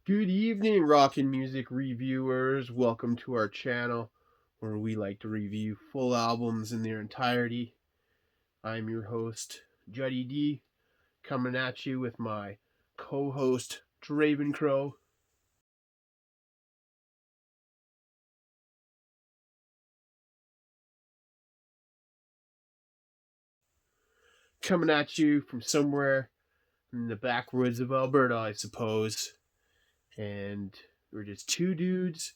Good evening, Rockin' Music reviewers. Welcome to our channel where we like to review full albums in their entirety. I'm your host, Juddy D, coming at you with my co-host, Draven Crow. Coming at you from somewhere in the backwoods of Alberta, I suppose. And we're just two dudes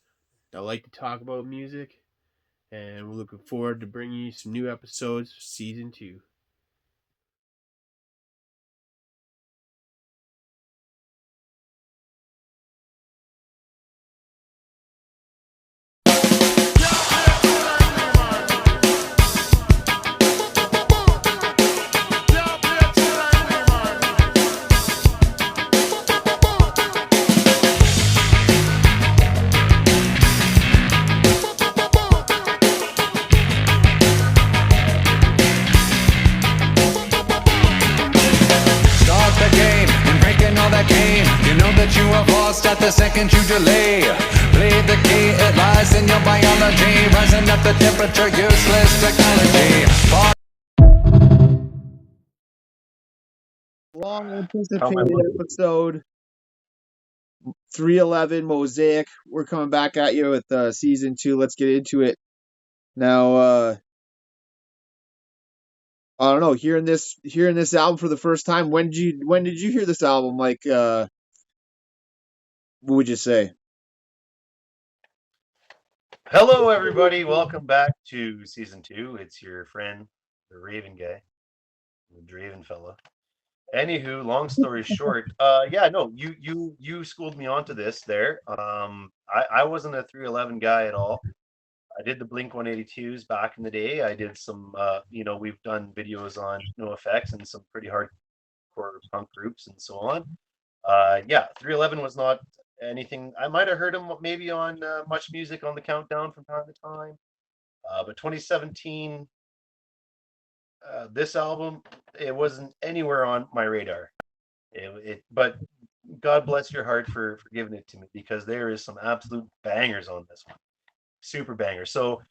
that like to talk about music, and we're looking forward to bringing you some new episodes for season 2. You have lost at the second you delay. Play the key, it lies in your biology. Rising up the temperature, useless technology. Long anticipated episode 311 Mosaic. We're coming back at you with season 2. Let's get into it. Now I don't know, hearing this album for the first time, when did you hear this album? Like what would you say? Hello, everybody. Welcome back to season 2. It's your friend, the Raven guy, the Draven fella. Anywho, long story short, you schooled me onto this there. I wasn't a 311 guy at all. I did the Blink 182s back in the day. I did some, we've done videos on No Effects and some pretty hardcore punk groups and so on. 311 was not anything. I might have heard him maybe on Much Music on the Countdown from time to time. But 2017, this album, it wasn't anywhere on my radar. But God bless your heart for giving it to me, because there is some absolute bangers on this one, super bangers. So,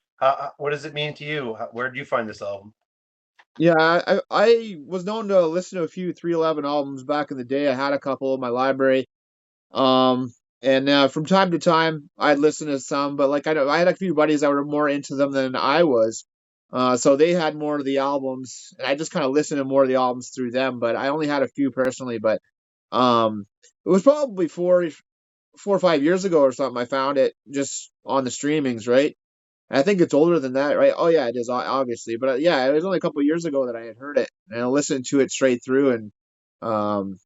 what does it mean to you? Where did you find this album? Yeah, I was known to listen to a few 311 albums back in the day. I had a couple in my library. Um, and from time to time, I'd listen to some, but like I had a few buddies that were more into them than I was. So they had more of the albums, and I just kind of listened to more of the albums through them. But I only had a few personally. But um, it was probably 4 or 5 years ago or something. I found it just on the streamings, right? I think it's older than that, right? Oh yeah, it is obviously, but yeah, it was only a couple years ago that I had heard it and I listened to it straight through. And um,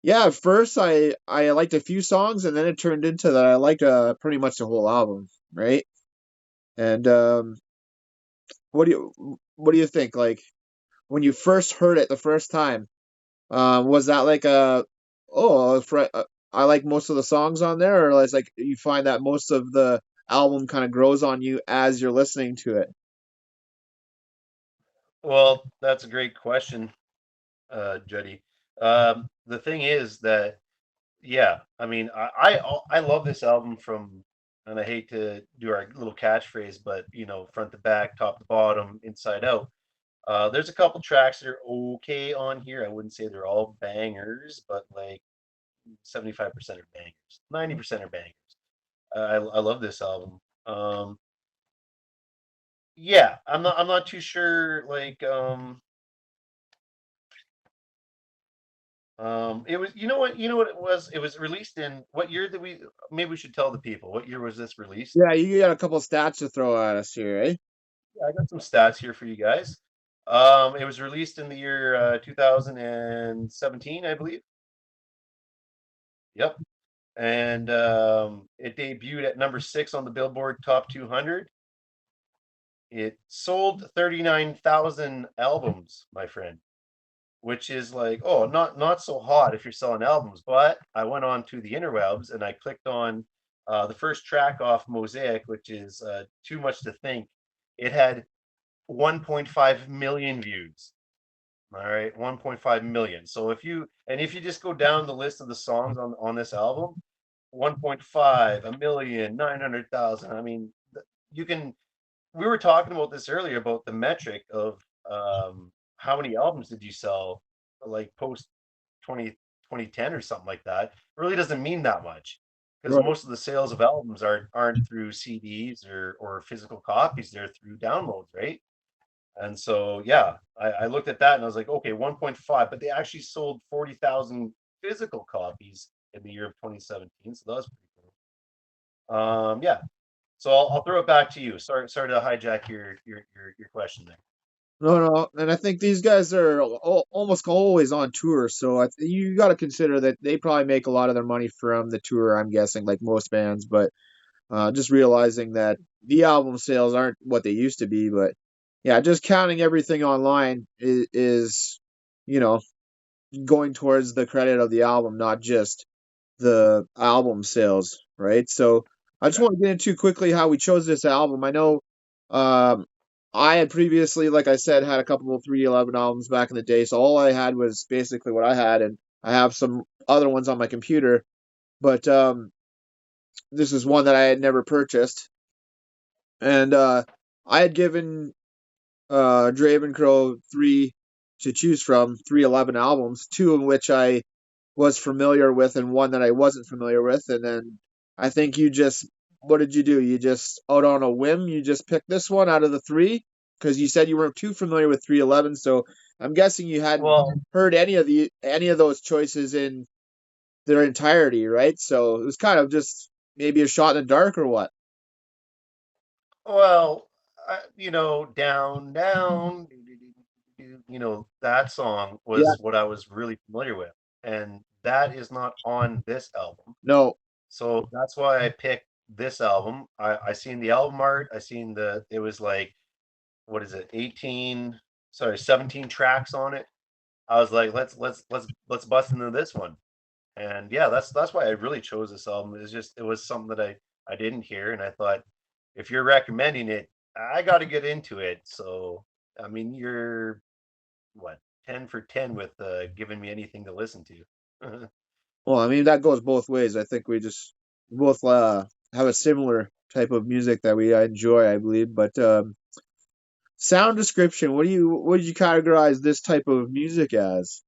yeah, at first I liked a few songs, and then it turned into that I liked pretty much the whole album, right? And what do you think? Like when you first heard it the first time, was that like I like most of the songs on there, or is like you find that most of the album kind of grows on you as you're listening to it? Well, that's a great question, Juddy. The thing is that, yeah, I mean, I love this album from, and I hate to do our little catchphrase, but front to back, top to bottom, inside out. There's a couple tracks that are okay on here. I wouldn't say they're all bangers, but like 75% are bangers, 90% are bangers. I love this album. Yeah, I'm not too sure. Like, it was, you know what it was. It was released in what year did we? Maybe we should tell the people what year was this released. Yeah, you got a couple stats to throw at us here, eh? Yeah, I got some stats here for you guys. It was released in the year 2017, I believe. Yep. And it debuted at number 6 on the Billboard Top 200. It sold 39,000 albums, my friend, which is like, oh, not so hot if you're selling albums. But I went on to the interwebs and I clicked on the first track off Mosaic, which is Too Much to Think. It had 1.5 million views. All right, 1.5 million. So if you just go down the list of the songs on this album, 1.5, a million, 900,000. I mean, you can. We were talking about this earlier about the metric of how many albums did you sell, like post 2010 or something like that. It really doesn't mean that much because Right. most of the sales of albums aren't through CDs or physical copies. They're through downloads, right? And so, yeah, I looked at that and I was like, okay, 1.5, but they actually sold 40,000 physical copies in the year of 2017. So that was pretty cool. Yeah. So I'll throw it back to you. Sorry to hijack your question there. No, no, and I think these guys are almost always on tour, so you got to consider that they probably make a lot of their money from the tour. I'm guessing, like most bands, but just realizing that the album sales aren't what they used to be. But yeah, just counting everything online is you know, going towards the credit of the album, not just the album sales, right? So I just Okay. want to get into quickly how we chose this album. I know um, I had previously, like I said, had a couple of 311 albums back in the day, so all I had was basically what I had, and I have some other ones on my computer, but this is one that I had never purchased, and I had given Draven Crow three to choose from, 311 albums, two of which I was familiar with and one that I wasn't familiar with. And then I think you just, what did you do? You just, out on a whim, you just picked this one out of the three? Because you said you weren't too familiar with 311. So I'm guessing you hadn't Well, heard any of those choices in their entirety, right? So it was kind of just maybe a shot in the dark or what? well, down, down, that song Yeah, was what I was really familiar with, and that is not on this album. no, So that's why I picked this album. I seen the album art. I seen it was like, what is it, 18, sorry, 17 tracks on it. I was like, let's bust into this one. And yeah, that's why I really chose this album. It's just it was something that I didn't hear, and I thought if you're recommending it, I got to get into it. So I mean, you're what 10 for 10 with giving me anything to listen to. well, I mean, that goes both ways. I think we just both have a similar type of music that we enjoy, I believe. But sound description. What do you categorize this type of music as?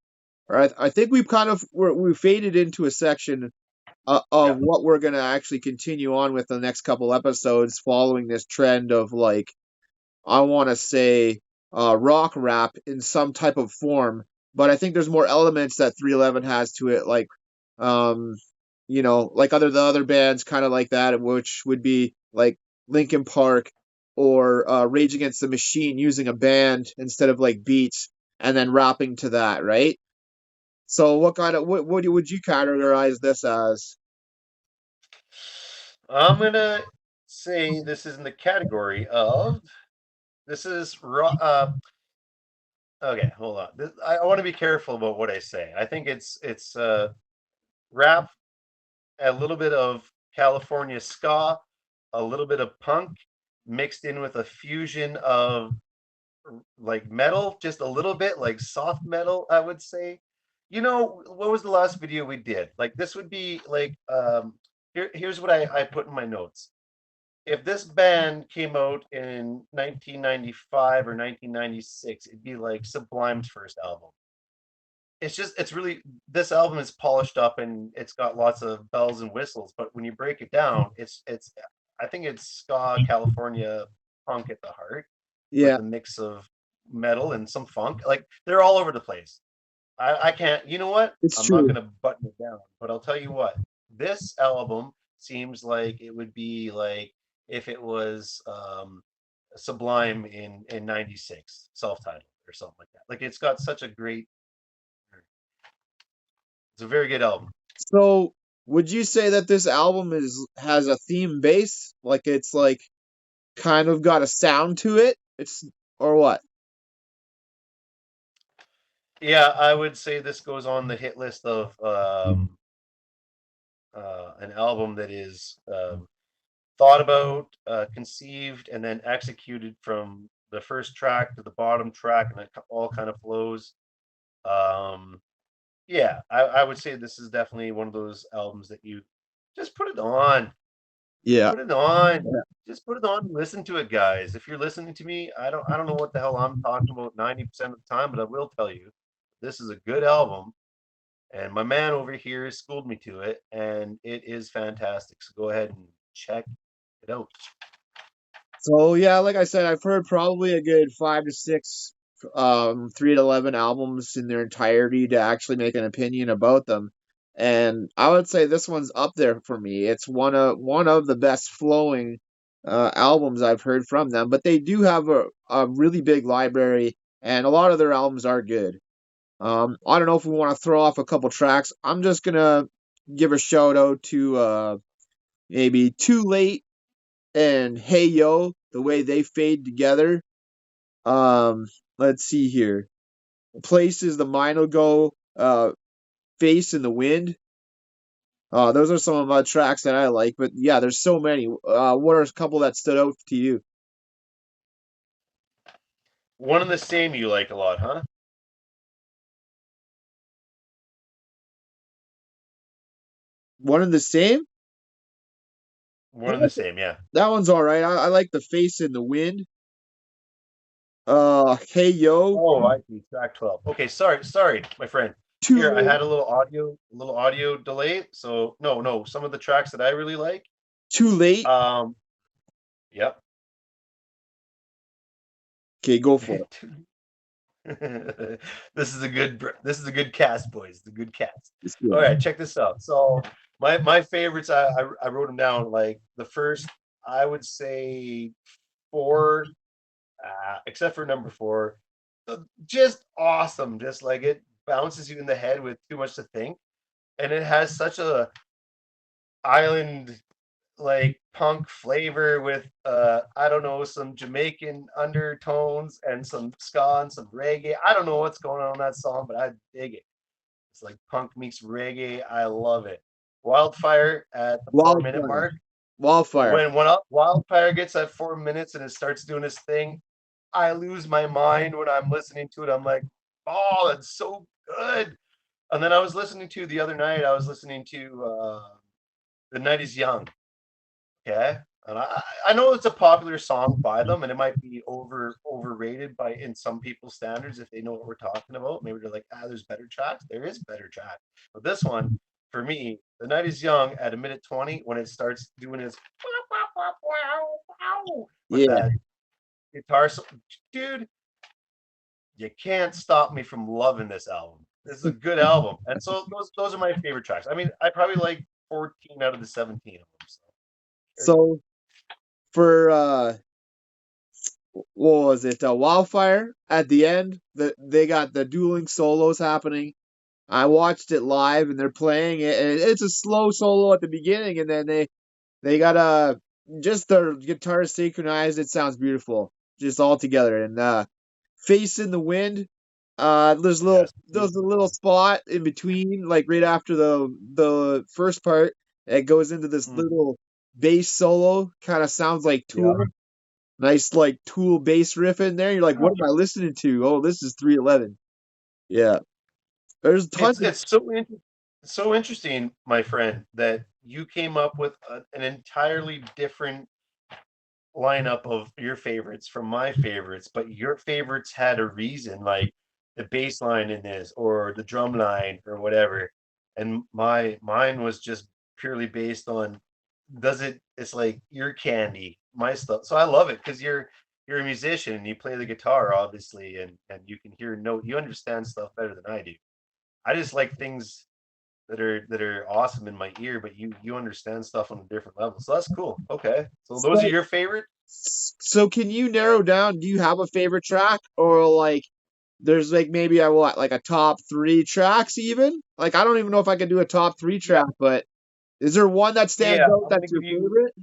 Or I think we've kind of we faded into a section of Yeah. what we're gonna actually continue on with the next couple episodes, following this trend of like I want to say rock rap in some type of form. But I think there's more elements that 311 has to it, like um, like the other bands, kind of like that, which would be like Linkin Park or Rage Against the Machine, using a band instead of like beats and then rapping to that, right? So what would you categorize this as? I'm gonna say this is in the category of this is okay, hold on. I want to be careful about what I say. I think it's rap, a little bit of California ska, a little bit of punk mixed in with a fusion of like metal, just a little bit like soft metal, I would say. What was the last video we did? Like this would be like here's what I put in my notes. If this band came out in 1995 or 1996, it'd be like Sublime's first album. It's really, this album is polished up and it's got lots of bells and whistles, but when you break it down, it's I think it's ska California punk at the heart with Yeah, a mix of metal and some funk. Like they're all over the place. I can't, you know what? it's I'm not true. gonna button it down, but I'll tell you what, this album seems like it would be like if it was Sublime in 96, self-titled or something like that. Like it's got such a great, it's a very good album. So would you say that this album is has a theme base? Like it's like kind of got a sound to it? It's or what? Yeah, I would say this goes on the hit list of an album that is thought about, conceived, and then executed from the first track to the bottom track, and it all kind of flows. Um, yeah, I would say this is definitely one of those albums that you just put it on. Yeah. Put it on. Just put it on and listen to it, guys. If you're listening to me, I don't know what the hell I'm talking about 90% of the time, but I will tell you, this is a good album. And my man over here schooled me to it, and it is fantastic. So go ahead and check it out. So yeah, like I said, I've heard probably a good 5 to 6 3 to 11 albums in their entirety to actually make an opinion about them. And I would say this one's up there for me. It's one of the best flowing albums I've heard from them, but they do have a really big library and a lot of their albums are good. I don't know if we want to throw off a couple tracks. I'm just gonna give a shout out to maybe Too Late and Hey Yo, the way they fade together. Let's see here. Places the Mind Will Go, Face in the Wind. Those are some of my tracks that I like, but yeah, there's so many. What are a couple that stood out to you? One and the same you like a lot, huh? One and the same? One and the same, yeah. That one's all right. I like the Face in the Wind. Hey Yo, Oh, I see. Track 12. Okay, sorry, my friend. Too Here, I Late, had a little audio delay. So no, some of the tracks that I really like. Too Late. Um, yep. Okay, go for it. This is a good cast, boys. The good cast. It's All good. right, check this out. So my favorites, I wrote them down. Like the first, I would say four, except for number four, just awesome. Just like it bounces you in the head with too much to think, and it has such a island like punk flavor with I don't know, some Jamaican undertones and some ska and some reggae. I don't know what's going on in that song, but I dig it. It's like punk meets reggae. I love it. Wildfire at the 4 minute Wildfire. mark. Wildfire. When Wildfire gets at 4 minutes and it starts doing its thing, I lose my mind when I'm listening to it. I'm like, oh, that's so good. And then I was listening to the other night. I was listening to "The Night Is Young." Okay. And I know it's a popular song by them, and it might be overrated by in some people's standards if they know what we're talking about. Maybe they're like, there's better tracks. There is better track. But this one, for me, The Night Is Young at a minute 20, when it starts doing its with Yeah. that guitar, dude, you can't stop me from loving this album. This is a good album, and so those are my favorite tracks. I mean, I probably like 14 out of the 17 of them. So there you go. So for what was it? Wildfire at the end. They got the dueling solos happening. I watched it live, and they're playing it, and it's a slow solo at the beginning, and then they got just their guitar synchronized. It sounds beautiful, just all together. And Face in the Wind. Yes, There's a little spot in between, like right after the first part. It goes into this mhm. little bass solo. Kind of sounds like Yeah. Tool. Nice like Tool bass riff in there. You're like, Yeah. what am I listening to? Oh, this is 311. Yeah. There's tons of It's so interesting, my friend, that you came up with an entirely different lineup of your favorites from my favorites, but your favorites had a reason, like the bass line in this or the drum line or whatever. And mine was just purely based on it's like ear candy, my stuff. So I love it because you're a musician and you play the guitar, obviously, and you can hear note, you understand stuff better than I do. I just like things that are awesome in my ear, but you understand stuff on a different level. So that's cool. Okay. So those are so, your favorite? so can you narrow down, do you have a favorite track or like there's like maybe I want like a top 3 tracks even? Like I don't even know if I could do a top 3 track, Yeah. but is there one that stands Yeah. out I'm gonna that's your give you favorite?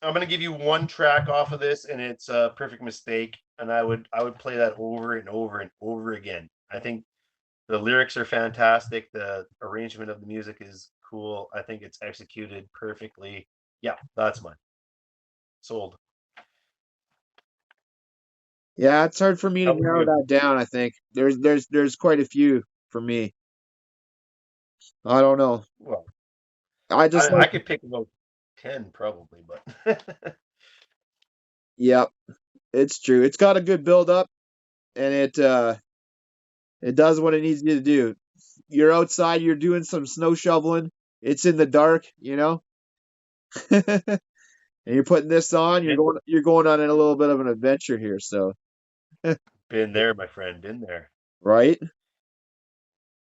I'm gonna give you one track off of this, and it's a perfect mistake. And I would play that over and over and over again. I think the lyrics are fantastic. The arrangement of the music is cool. I think it's executed perfectly. Yeah, that's mine. Sold. Yeah, it's hard for me to How about narrow you? that down, I think. There's quite a few for me. I don't know. Well, I just I like, could pick about 10 probably, but yep, it's true. It's got a good build up, and it does what it needs you to do. You're outside, you're doing some snow shoveling. It's in the dark, and you're putting this on. been, You're going on a little bit of an adventure here. So, been there, my friend, been there. right?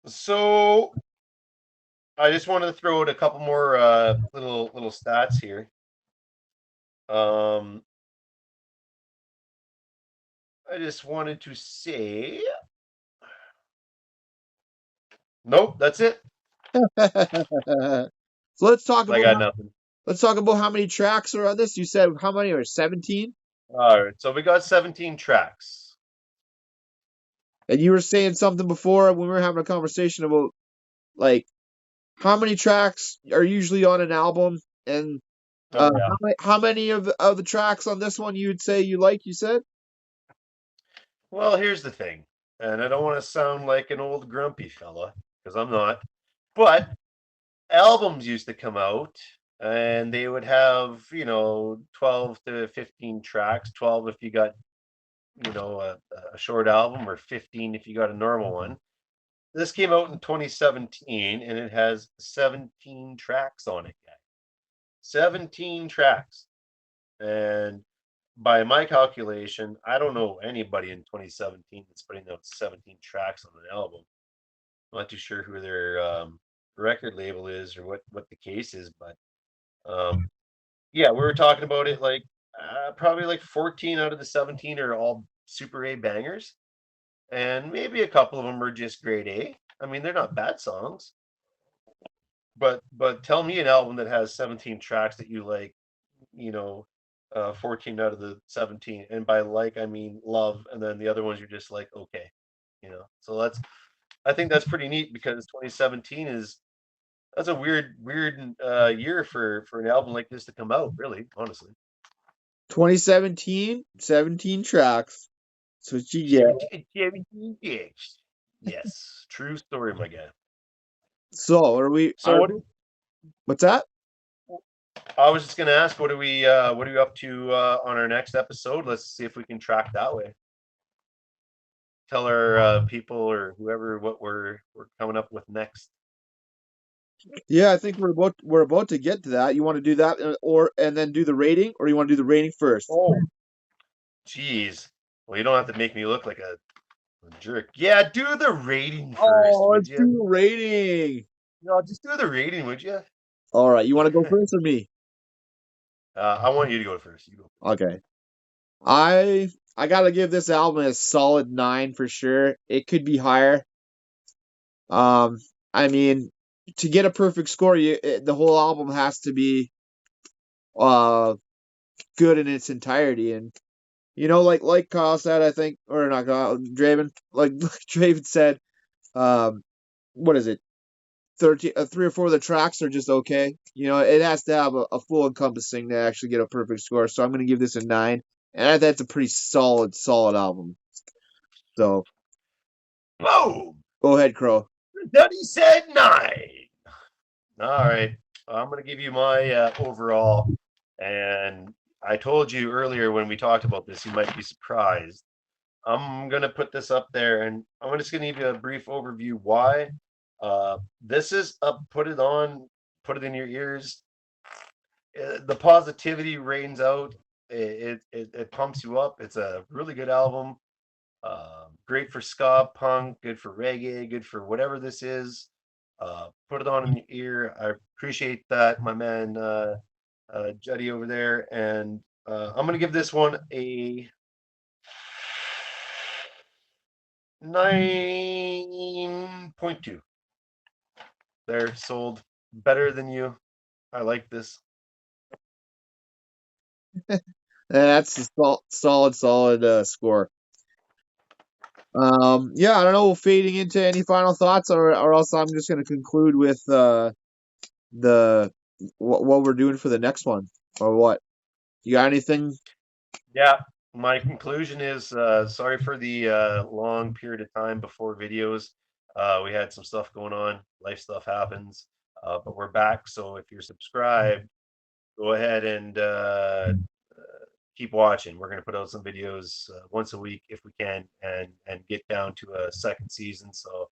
So I just wanted to throw out a couple more little stats here. Um, I just wanted to say, nope, that's it. So let's talk I about got nothing. how many tracks are on this. You said how many are 17? All right, so we got 17 tracks. And you were saying something before when we were having a conversation about like how many tracks are usually on an album, and Oh yeah. how many of the tracks on this one you would say you like? You said Well, here's the thing, and I don't want to sound like an old grumpy fella because I'm not, but albums used to come out and they would have, 12 to 15 tracks, 12 if you got, a short album, or 15 if you got a normal one. This came out in 2017 and it has 17 tracks on it, guys. 17 tracks. And by my calculation, I don't know anybody in 2017 that's putting out 17 tracks on an album. I'm not too sure who their record label is or what the case is, but yeah, we were talking about it like probably like 14 out of the 17 are all Super A bangers, and maybe a couple of them are just grade A. I mean, they're not bad songs, but tell me an album that has 17 tracks that you like, you know, 14 out of the 17, and by like I mean love, and then the other ones you're just like okay, So I think that's pretty neat because 2017 is that's a weird year for an album like this to come out. Really, honestly. 2017, 17 tracks. That's what you get. 17 gigs. Yes, true story, my guy. So So what's that? I was just gonna ask, what are we up to on our next episode? Let's see if we can track that way. Tell our people or whoever what we're coming up with next. Yeah, I think we're about to get to that. You want to do that, and then do the rating, or you want to do the rating first? Oh, geez. Well, you don't have to make me look like a jerk. Yeah, do the rating first, Oh, would let's you? do the rating. No, just do the rating, would you? All right, you want to go first or me? I want you to go first. You go. Okay. I gotta give this album a solid 9 for sure. It could be higher. Um, I mean, to get a perfect score, the whole album has to be uh good in its entirety, and like Kyle said, I think, or not Kyle, Draven, like Draven said, um, what is it? 13, 3 or 4 of the tracks are just okay. It has to have a full encompassing to actually get a perfect score. So I'm going to give this a 9, and that's a pretty solid album. So Boom! go ahead, Crow. Daddy said 9. All right. I'm going to give you my overall. And I told you earlier when we talked about this, you might be surprised. I'm going to put this up there and I'm just going to give you a brief overview why. This is a put it on, put it in your ears. The positivity rains out. It pumps you up. It's a really good album. Great for ska, punk, good for reggae, good for whatever this is. Put it on in your ear. I appreciate that, my man Juddy over there. And I'm going to give this one a 9.2. They're sold better than you. I like this. That's a solid score. Yeah, I don't know. Fading into any final thoughts, or else I'm just going to conclude with the what we're doing for the next one, or what? You got anything? Yeah, my conclusion is sorry for the long period of time before videos. We had some stuff going on, life stuff happens. But we're back, so if you're subscribed, go ahead and keep watching. We're going to put out some videos once a week if we can, and get down to a second season. So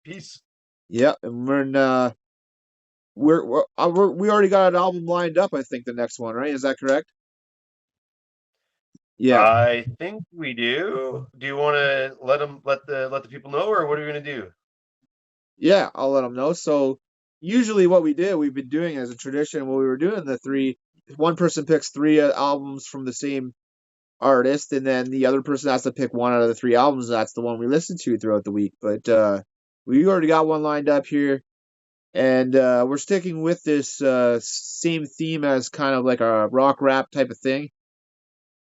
peace. Yeah, and we already got an album lined up. I think the next one, right? Is that correct? Yeah, I think we do. Do you want to let the people know, or what are we going to do? yeah. I'll let them know. So usually, what we've been doing as a tradition, when we were doing the three, one person picks three albums from the same artist, and then the other person has to pick one out of the three albums. That's the one we listen to throughout the week. But we already got one lined up here, and we're sticking with this same theme as kind of like a rock rap type of thing.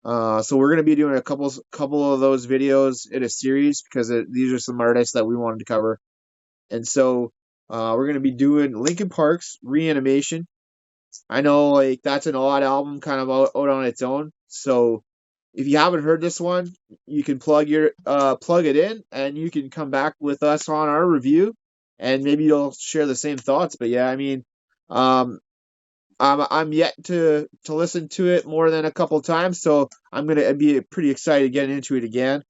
So we're gonna be doing a couple of those videos in a series because these are some artists that we wanted to cover, and so we're gonna be doing Linkin Park's Reanimation. I know like that's an odd album, kind of out on its own. So if you haven't heard this one, you can plug it in, and you can come back with us on our review, and maybe you'll share the same thoughts. But yeah, I mean, um, I'm yet to listen to it more than a couple times, so I'm gonna be pretty excited getting into it again.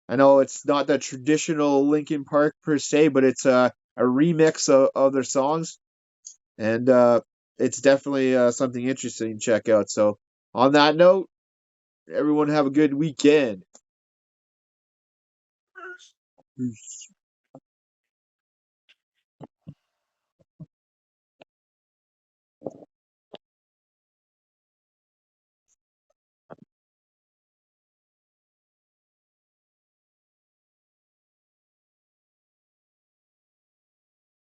I know it's not the traditional Linkin Park per se, but it's a remix of their songs, and it's definitely something interesting to check out. So on that note, everyone have a good weekend.